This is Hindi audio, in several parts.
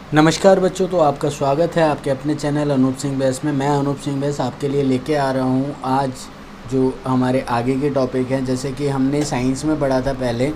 नमस्कार बच्चों, तो आपका स्वागत है आपके अपने चैनल अनूप सिंह बैस में। मैं अनूप सिंह बैस आपके लिए लेके आ रहा हूँ आज जो हमारे आगे के टॉपिक हैं। जैसे कि हमने साइंस में पढ़ा था पहले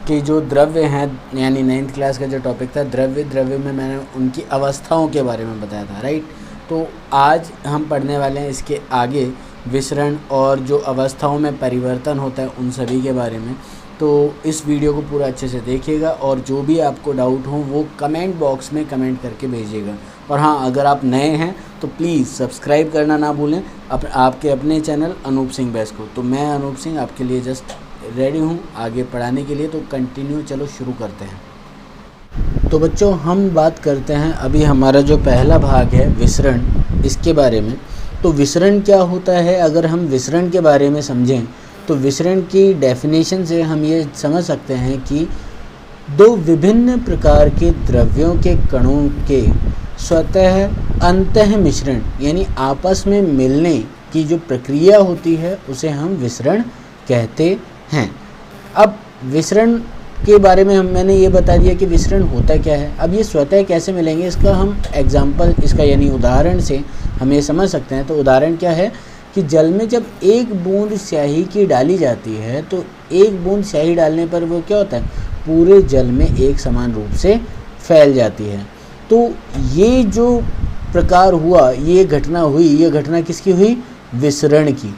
कि जो द्रव्य हैं, यानी 9th क्लास का जो टॉपिक था द्रव्य में मैंने उनकी अवस्थाओं के बारे में बताया था, राइट। तो आज हम पढ़ने वाले हैं इसके आगे विसरण और जो अवस्थाओं में परिवर्तन होता है उन सभी के बारे में। तो इस वीडियो को पूरा अच्छे से देखिएगा और जो भी आपको डाउट हो वो कमेंट बॉक्स में कमेंट करके भेजिएगा। और हाँ, अगर आप नए हैं तो प्लीज़ सब्सक्राइब करना ना भूलें आपके अपने चैनल अनूप सिंह बैस को। तो मैं अनूप सिंह आपके लिए जस्ट रेडी हूँ आगे पढ़ाने के लिए। तो कंटिन्यू, चलो शुरू करते हैं। तो बच्चों, हम बात करते हैं अभी हमारा जो पहला भाग है विसरण, इसके बारे में। तो विसरण क्या होता है? अगर हम विसरण के बारे में समझें तो विसरण की डेफिनेशन से हम ये समझ सकते हैं कि दो विभिन्न प्रकार के द्रव्यों के कणों के स्वतः अंतः मिश्रण यानी आपस में मिलने की जो प्रक्रिया होती है उसे हम विसरण कहते हैं। अब विसरण के बारे में मैंने ये बता दिया कि विसरण होता क्या है। अब ये स्वतः कैसे मिलेंगे, इसका हम एग्जाम्पल, इसका यानी उदाहरण से हम ये समझ सकते हैं। तो उदाहरण क्या है कि जल में जब एक बूंद स्याही की डाली जाती है तो एक बूंद स्याही डालने पर वो क्या होता है, पूरे जल में एक समान रूप से फैल जाती है। तो ये जो प्रकार हुआ, ये घटना हुई, ये घटना किसकी हुई? विसरण की।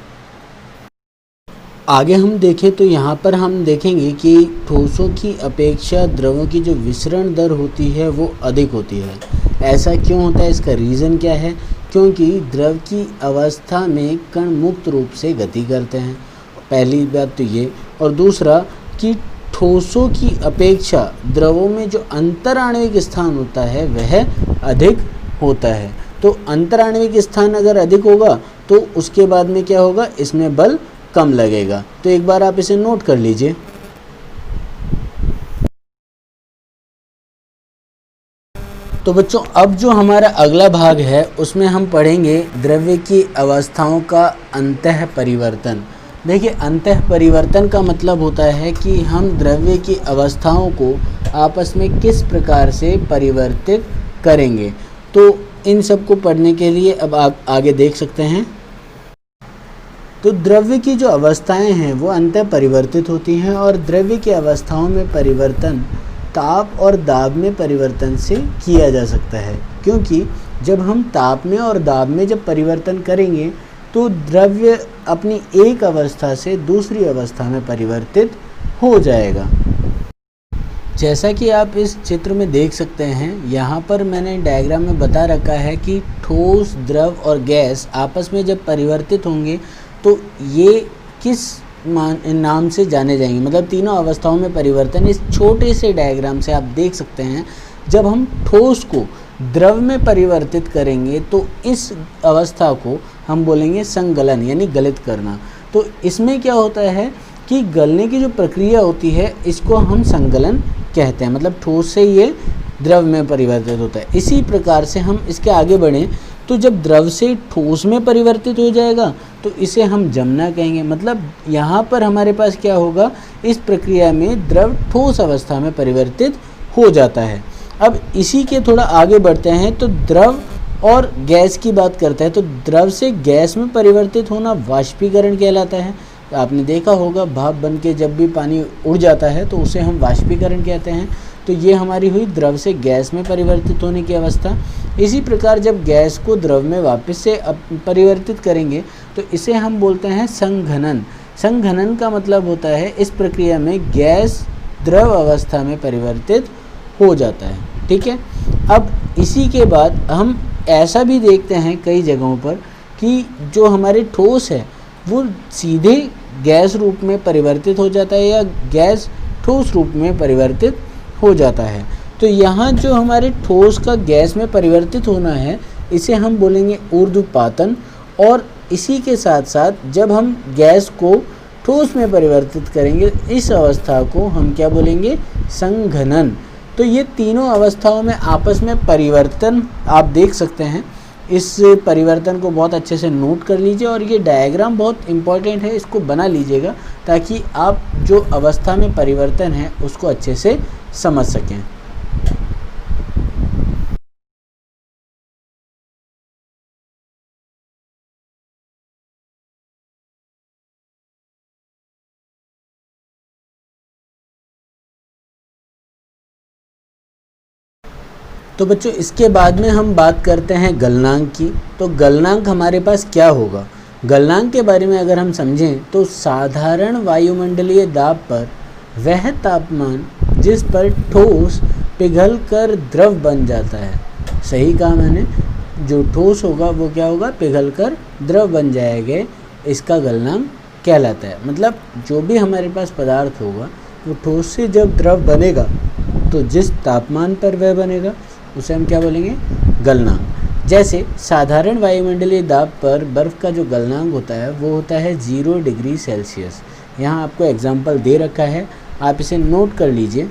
आगे हम देखें तो यहाँ पर हम देखेंगे कि ठोसों की अपेक्षा द्रवों की जो विसरण दर होती है वो अधिक होती है। ऐसा क्यों होता है? इसका रीज़न क्या है? क्योंकि द्रव की अवस्था में कण मुक्त रूप से गति करते हैं, पहली बात तो ये। और दूसरा कि ठोसों की अपेक्षा द्रवों में जो अंतराण्विक स्थान होता है वह अधिक होता है। तो अंतराण्विक स्थान अगर अधिक होगा तो उसके बाद में क्या होगा, इसमें बल कम लगेगा। तो एक बार आप इसे नोट कर लीजिए। तो बच्चों, अब जो हमारा अगला भाग है उसमें हम पढ़ेंगे द्रव्य की अवस्थाओं का अंतः परिवर्तन। देखिए, अंतः परिवर्तन का मतलब होता है कि हम द्रव्य की अवस्थाओं को आपस में किस प्रकार से परिवर्तित करेंगे। तो इन सब को पढ़ने के लिए अब आप आगे देख सकते हैं। तो द्रव्य की जो अवस्थाएं हैं वो अंतः परिवर्तित होती हैं और द्रव्य की अवस्थाओं में परिवर्तन ताप और दाब में परिवर्तन से किया जा सकता है। क्योंकि जब हम ताप में और दाब में जब परिवर्तन करेंगे तो द्रव्य अपनी एक अवस्था से दूसरी अवस्था में परिवर्तित हो जाएगा। जैसा कि आप इस चित्र में देख सकते हैं, यहाँ पर मैंने डायग्राम में बता रखा है कि ठोस, द्रव और गैस आपस में जब परिवर्तित होंगे तो ये किस नाम से जाने जाएंगे, मतलब तीनों अवस्थाओं में परिवर्तन। इस छोटे से डायग्राम से आप देख सकते हैं, जब हम ठोस को द्रव में परिवर्तित करेंगे तो इस अवस्था को हम बोलेंगे संगलन यानी गलित करना। तो इसमें क्या होता है कि गलने की जो प्रक्रिया होती है इसको हम संगलन कहते हैं, मतलब ठोस से ये द्रव में परिवर्तित होता है। इसी प्रकार से हम इसके आगे बढ़ें तो जब द्रव से ठोस में परिवर्तित हो जाएगा तो इसे हम जमना कहेंगे। मतलब यहाँ पर हमारे पास क्या होगा, इस प्रक्रिया में द्रव ठोस अवस्था में परिवर्तित हो जाता है। अब इसी के थोड़ा आगे बढ़ते हैं तो द्रव और गैस की बात करते हैं। तो द्रव से गैस में परिवर्तित होना वाष्पीकरण कहलाता है। आपने देखा होगा, भाप बन के जब भी पानी उड़ जाता है तो उसे हम वाष्पीकरण कहते हैं। तो ये हमारी हुई द्रव से गैस में परिवर्तित होने की अवस्था। इसी प्रकार जब गैस को द्रव में वापस से परिवर्तित करेंगे तो इसे हम बोलते हैं संघनन। संघनन का मतलब होता है इस प्रक्रिया में गैस द्रव अवस्था में परिवर्तित हो जाता है, ठीक है। अब इसी के बाद हम ऐसा भी देखते हैं कई जगहों पर कि जो हमारे ठोस है वो सीधे गैस रूप में परिवर्तित हो जाता है या गैस ठोस रूप में परिवर्तित हो जाता है। तो यहाँ जो हमारे ठोस का गैस में परिवर्तित होना है इसे हम बोलेंगे ऊर्ध्वपातन। और इसी के साथ साथ जब हम गैस को ठोस में परिवर्तित करेंगे इस अवस्था को हम क्या बोलेंगे, संघनन। तो ये तीनों अवस्थाओं में आपस में परिवर्तन आप देख सकते हैं। इस परिवर्तन को बहुत अच्छे से नोट कर लीजिए और ये डायग्राम बहुत इम्पॉर्टेंट है, इसको बना लीजिएगा ताकि आप जो अवस्था में परिवर्तन है उसको अच्छे से समझ सकें। तो बच्चों इसके बाद में हम बात करते हैं गलनांक की। तो गलनांक हमारे पास क्या होगा? गलनांक के बारे में अगर हम समझें तो साधारण वायुमंडलीय दाब पर वह तापमान जिस पर ठोस पिघलकर द्रव बन जाता है। सही कहा मैंने, जो ठोस होगा वो क्या होगा? पिघलकर द्रव बन जाएगा, इसका गलनांक कहलाता है। मतलब जो भी हमारे पास पदार्थ होगा वो ठोस से जब द्रव बनेगा तो जिस तापमान पर वह बनेगा उसे हम क्या बोलेंगे? गलनांक। जैसे साधारण वायुमंडलीय दाब पर बर्फ़ का जो गलनांक होता है वो होता है 0 डिग्री सेल्सियस। यहाँ आपको एग्जाम्पल दे रखा है, आप इसे नोट कर लीजिए।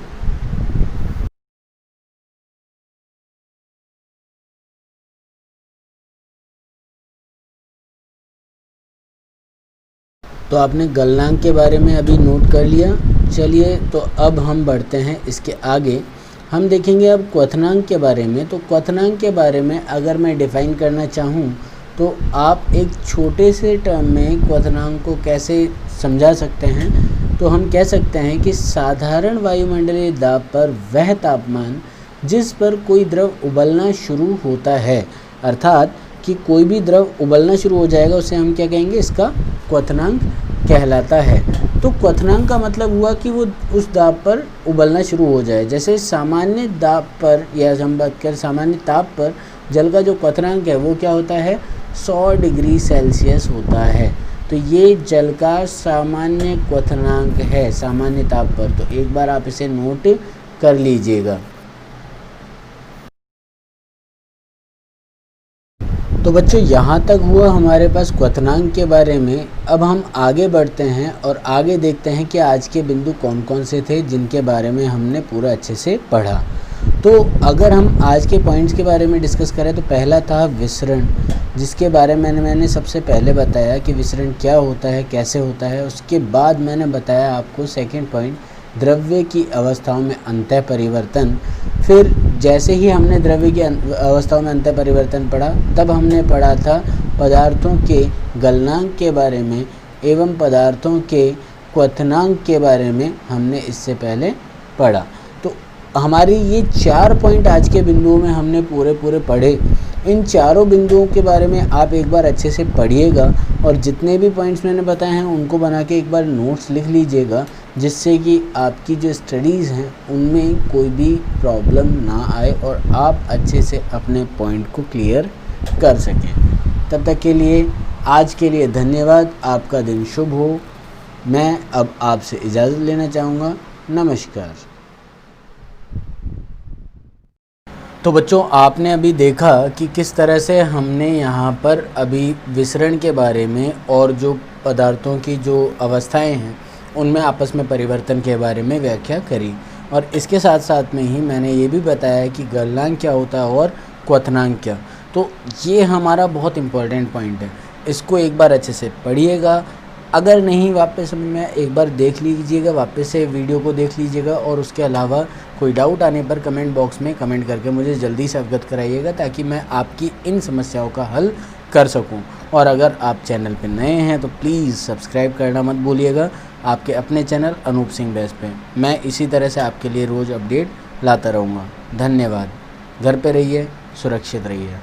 तो आपने गलनांक के बारे में अभी नोट कर लिया। चलिए तो अब हम बढ़ते हैं इसके आगे। हम देखेंगे अब क्वथनांक के बारे में। तो क्वथनांक के बारे में अगर मैं डिफ़ाइन करना चाहूँ तो आप एक छोटे से टर्म में क्वथनांक को कैसे समझा सकते हैं? तो हम कह सकते हैं कि साधारण वायुमंडलीय दाब पर वह तापमान जिस पर कोई द्रव उबलना शुरू होता है, अर्थात कि कोई भी द्रव उबलना शुरू हो जाएगा, उसे हम क्या कहेंगे? इसका क्वथनांक कहलाता है। तो क्वथनांक का मतलब हुआ कि वो उस दाब पर उबलना शुरू हो जाए। जैसे सामान्य दाब पर या हम बात करें सामान्य ताप पर जल का जो क्वथनांक है वो क्या होता है? 100 डिग्री सेल्सियस होता है। तो ये जल का सामान्य क्वथनांक है सामान्य ताप पर। तो एक बार आप इसे नोट कर लीजिएगा। तो बच्चों यहाँ तक हुआ हमारे पास क्वथनांक के बारे में। अब हम आगे बढ़ते हैं और आगे देखते हैं कि आज के बिंदु कौन कौन से थे जिनके बारे में हमने पूरा अच्छे से पढ़ा। तो अगर हम आज के पॉइंट्स के बारे में डिस्कस करें तो पहला था विसरण, जिसके बारे में मैंने सबसे पहले बताया कि विसरण क्या होता है, कैसे होता है। उसके बाद मैंने बताया आपको सेकंड पॉइंट, द्रव्य की अवस्थाओं में अंतः परिवर्तन। फिर जैसे ही हमने द्रव्य की अवस्थाओं में अंतः परिवर्तन पढ़ा तब हमने पढ़ा था पदार्थों के गलनांक के बारे में एवं पदार्थों के क्वथनांक के बारे में हमने इससे पहले पढ़ा। तो हमारी ये 4 पॉइंट आज के बिंदुओं में हमने पूरे पढ़े। इन चारों बिंदुओं के बारे में आप एक बार अच्छे से पढ़िएगा और जितने भी पॉइंट्स मैंने बताए हैं उनको बना के एक बार नोट्स लिख लीजिएगा, जिससे कि आपकी जो स्टडीज़ हैं उनमें कोई भी प्रॉब्लम ना आए और आप अच्छे से अपने पॉइंट को क्लियर कर सकें। तब तक के लिए आज के लिए धन्यवाद। आपका दिन शुभ हो। मैं अब आपसे इजाज़त लेना चाहूँगा। नमस्कार। तो बच्चों आपने अभी देखा कि किस तरह से हमने यहाँ पर अभी विसरण के बारे में और जो पदार्थों की जो अवस्थाएं हैं उनमें आपस में परिवर्तन के बारे में व्याख्या करी। और इसके साथ साथ में ही मैंने ये भी बताया कि गलनांक क्या होता है और क्वथनांक क्या। तो ये हमारा बहुत इम्पोर्टेंट पॉइंट है, इसको एक बार अच्छे से पढ़िएगा। अगर नहीं वापस समझ में एक बार देख लीजिएगा, वापस से वीडियो को देख लीजिएगा और उसके अलावा कोई डाउट आने पर कमेंट बॉक्स में कमेंट करके मुझे जल्दी से अवगत कराइएगा ताकि मैं आपकी इन समस्याओं का हल कर सकूं। और अगर आप चैनल पर नए हैं तो प्लीज़ सब्सक्राइब करना मत भूलिएगा, आपके अपने चैनल अनूप सिंह बैस पे। मैं इसी तरह से आपके लिए रोज़ अपडेट लाता रहूँगा। धन्यवाद। घर पे रहिए, सुरक्षित रहिए।